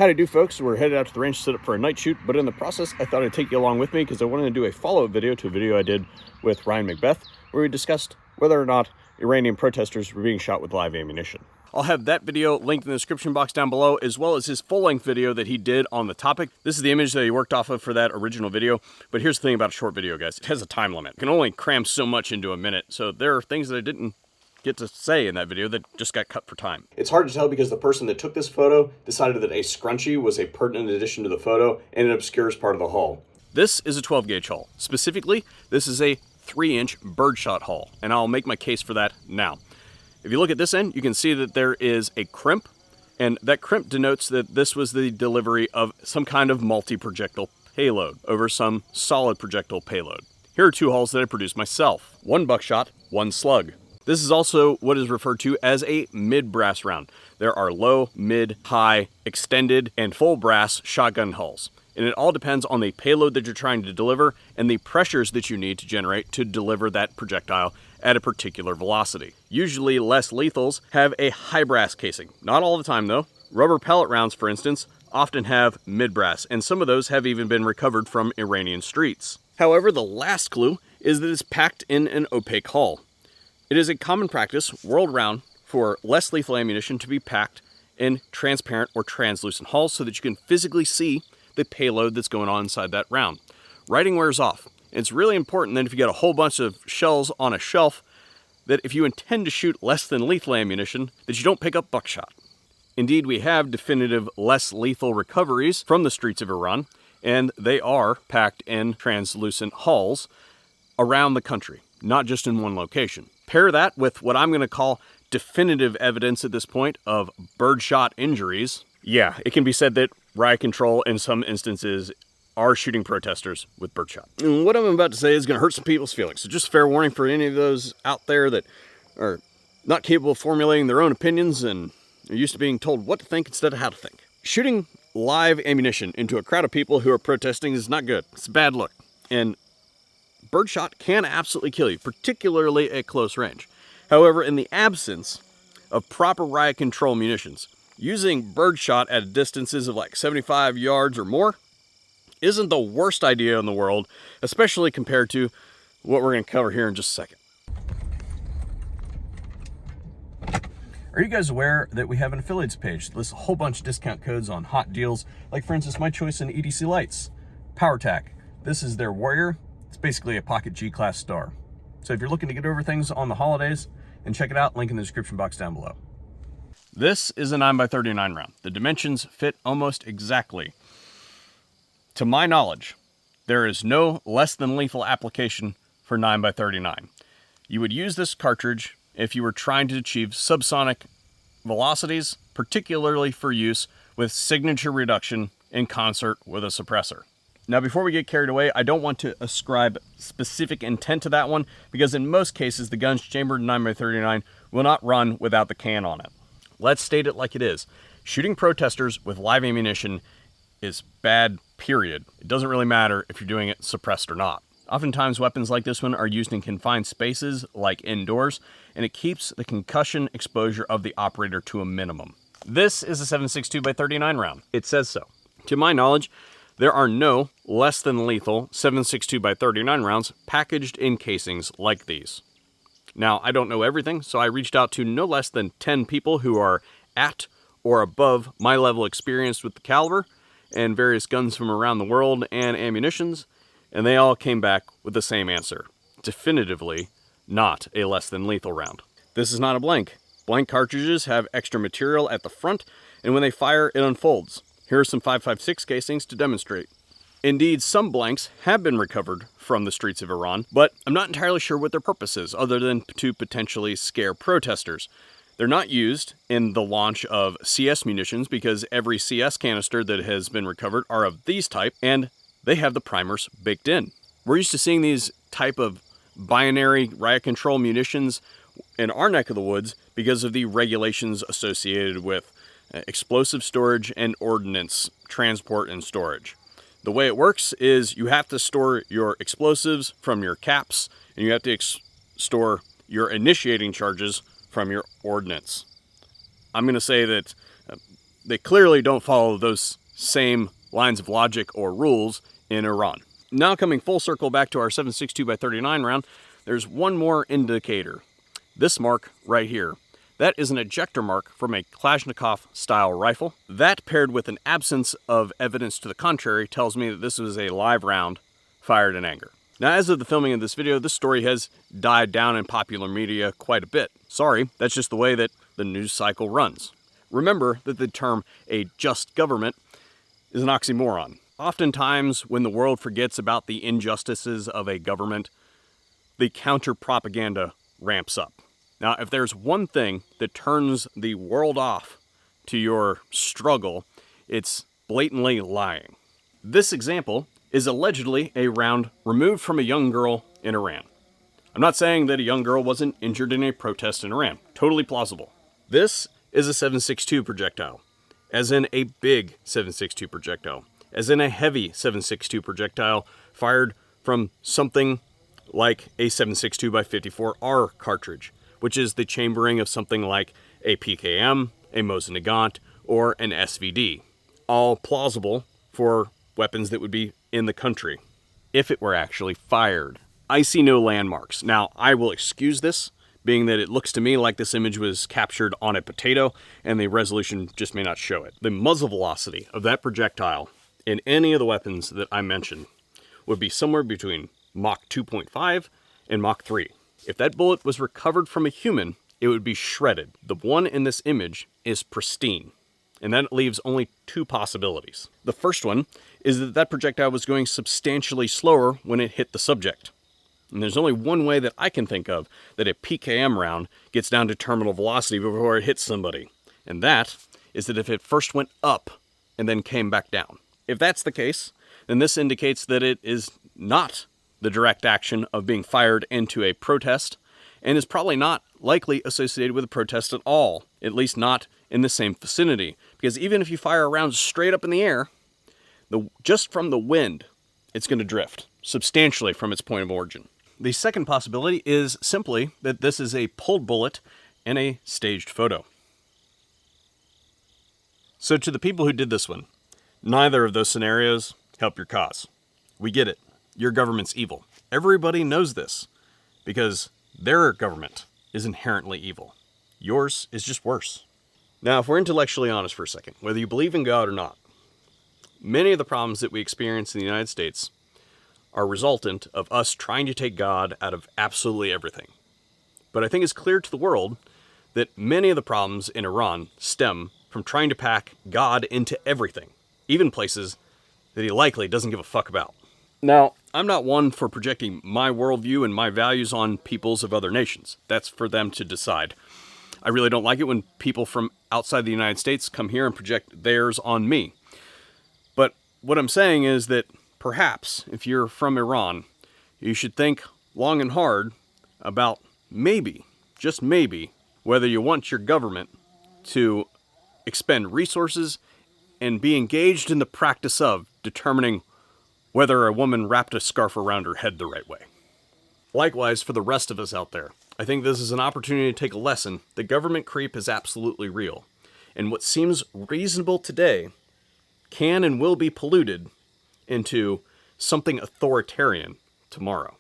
Howdy do, folks. We're headed out to the range to set up for a night shoot, but in the process I thought I'd take you along with me because I wanted to do a follow-up video to a video I did with Ryan Macbeth where we discussed whether or not Iranian protesters were being shot with live ammunition. I'll have that video linked in the description box down below, as well as his full-length video that he did on the topic. This is the image that he worked off of for that original video, but here's the thing about a short video, guys. It has a time limit. You can only cram so much into a minute, so there are things that I didn't get to say in that video that just got cut for time. It's hard to tell because the person that took this photo decided that a scrunchie was a pertinent addition to the photo and it obscures part of the hull. This is a 12 gauge hull. Specifically, this is a 3-inch birdshot hull, and I'll make my case for that now. If you look at this end, you can see that there is a crimp, and that crimp denotes that this was the delivery of some kind of multi-projectile payload over some solid projectile payload. Here are two hulls that I produced myself. One buckshot, one slug. This is also what is referred to as a mid-brass round. There are low, mid, high, extended, and full brass shotgun hulls. And it all depends on the payload that you're trying to deliver and the pressures that you need to generate to deliver that projectile at a particular velocity. Usually less lethals have a high brass casing. Not all the time though. Rubber pellet rounds, for instance, often have mid-brass, and some of those have even been recovered from Iranian streets. However, the last clue is that it's packed in an opaque hull. It is a common practice world-round for less lethal ammunition to be packed in transparent or translucent hulls so that you can physically see the payload that's going on inside that round. Writing wears off. It's really important that if you get a whole bunch of shells on a shelf, that if you intend to shoot less than lethal ammunition, that you don't pick up buckshot. Indeed, we have definitive less lethal recoveries from the streets of Iran, and they are packed in translucent hulls around the country, not just in one location. Pair that with what I'm going to call definitive evidence at this point of birdshot injuries. Yeah, it can be said that riot control in some instances are shooting protesters with birdshot. And what I'm about to say is going to hurt some people's feelings. So just fair warning for any of those out there that are not capable of formulating their own opinions and are used to being told what to think instead of how to think. Shooting live ammunition into a crowd of people who are protesting is not good. It's a bad look. And birdshot can absolutely kill you, particularly at close range. However, in the absence of proper riot control munitions, using birdshot at distances of like 75 yards or more isn't the worst idea in the world, especially compared to what we're going to cover here in just a second. Are you guys aware that we have an affiliates page that lists a whole bunch of discount codes on hot deals? Like, for instance, my choice in EDC lights, PowerTac. This is their Warrior. It's basically a pocket G-class star. So if you're looking to get over things on the holidays, then check it out, link in the description box down below. This is a 9x39 round. The dimensions fit almost exactly. To my knowledge, there is no less than lethal application for 9x39. You would use this cartridge if you were trying to achieve subsonic velocities, particularly for use with signature reduction in concert with a suppressor. Now, before we get carried away, I don't want to ascribe specific intent to that one because in most cases, the gun's chambered 9x39 will not run without the can on it. Let's state it like it is. Shooting protesters with live ammunition is bad, period. It doesn't really matter if you're doing it suppressed or not. Oftentimes, weapons like this one are used in confined spaces, like indoors, and it keeps the concussion exposure of the operator to a minimum. This is a 7.62x39 round. It says so. To my knowledge, there are no less than lethal 7.62x39 rounds packaged in casings like these. Now, I don't know everything, so I reached out to no less than 10 people who are at or above my level experience with the caliber and various guns from around the world and ammunitions, and they all came back with the same answer. Definitively not a less than lethal round. This is not a blank. Blank cartridges have extra material at the front, and when they fire, it unfolds. Here are some 5.56 casings to demonstrate. Indeed, some blanks have been recovered from the streets of Iran, but I'm not entirely sure what their purpose is, other than to potentially scare protesters. They're not used in the launch of CS munitions because every CS canister that has been recovered are of these type, and they have the primers baked in. We're used to seeing these type of binary riot control munitions in our neck of the woods because of the regulations associated with explosive storage and ordnance transport and storage. The way it works is you have to store your explosives from your caps, and you have to store your initiating charges from your ordnance. I'm going to say that They clearly don't follow those same lines of logic or rules in Iran. Now coming full circle back to our 7.62x39 round, there's one more indicator. This mark right here. That is an ejector mark from a Kalashnikov-style rifle. That, paired with an absence of evidence to the contrary, tells me that this was a live round fired in anger. Now, as of the filming of this video, this story has died down in popular media quite a bit. Sorry, that's just the way that the news cycle runs. Remember that the term "a just government" is an oxymoron. Oftentimes, when the world forgets about the injustices of a government, the counter-propaganda ramps up. Now, if there's one thing that turns the world off to your struggle, it's blatantly lying. This example is allegedly a round removed from a young girl in Iran. I'm not saying that a young girl wasn't injured in a protest in Iran. Totally plausible. This is a 7.62 projectile, as in a big 7.62 projectile, as in a heavy 7.62 projectile fired from something like a 7.62x54R cartridge, which is the chambering of something like a PKM, a Mosin Nagant, or an SVD. All plausible for weapons that would be in the country, if it were actually fired. I see no landmarks. Now, I will excuse this, being that it looks to me like this image was captured on a potato, and the resolution just may not show it. The muzzle velocity of that projectile in any of the weapons that I mentioned would be somewhere between Mach 2.5 and Mach 3. If that bullet was recovered from a human, it would be shredded. The one in this image is pristine, and that leaves only two possibilities. The first one is that that projectile was going substantially slower when it hit the subject. And there's only one way that I can think of that a PKM round gets down to terminal velocity before it hits somebody. And that is that if it first went up and then came back down. If that's the case, then this indicates that it is not the direct action of being fired into a protest, and is probably not likely associated with a protest at all, at least not in the same vicinity. Because even if you fire a round straight up in the air, just from the wind, it's going to drift substantially from its point of origin. The second possibility is simply that this is a pulled bullet in a staged photo. So to the people who did this one, neither of those scenarios help your cause. We get it. Your government's evil. Everybody knows this, because their government is inherently evil. Yours is just worse. Now, if we're intellectually honest for a second, whether you believe in God or not, many of the problems that we experience in the United States are resultant of us trying to take God out of absolutely everything. But I think it's clear to the world that many of the problems in Iran stem from trying to pack God into everything, even places that he likely doesn't give a fuck about. Now, I'm not one for projecting my worldview and my values on peoples of other nations. That's for them to decide. I really don't like it when people from outside the United States come here and project theirs on me. But what I'm saying is that perhaps, if you're from Iran, you should think long and hard about maybe, just maybe, whether you want your government to expend resources and be engaged in the practice of determining whether a woman wrapped a scarf around her head the right way. Likewise, for the rest of us out there, I think this is an opportunity to take a lesson that government creep is absolutely real, and what seems reasonable today can and will be polluted into something authoritarian tomorrow.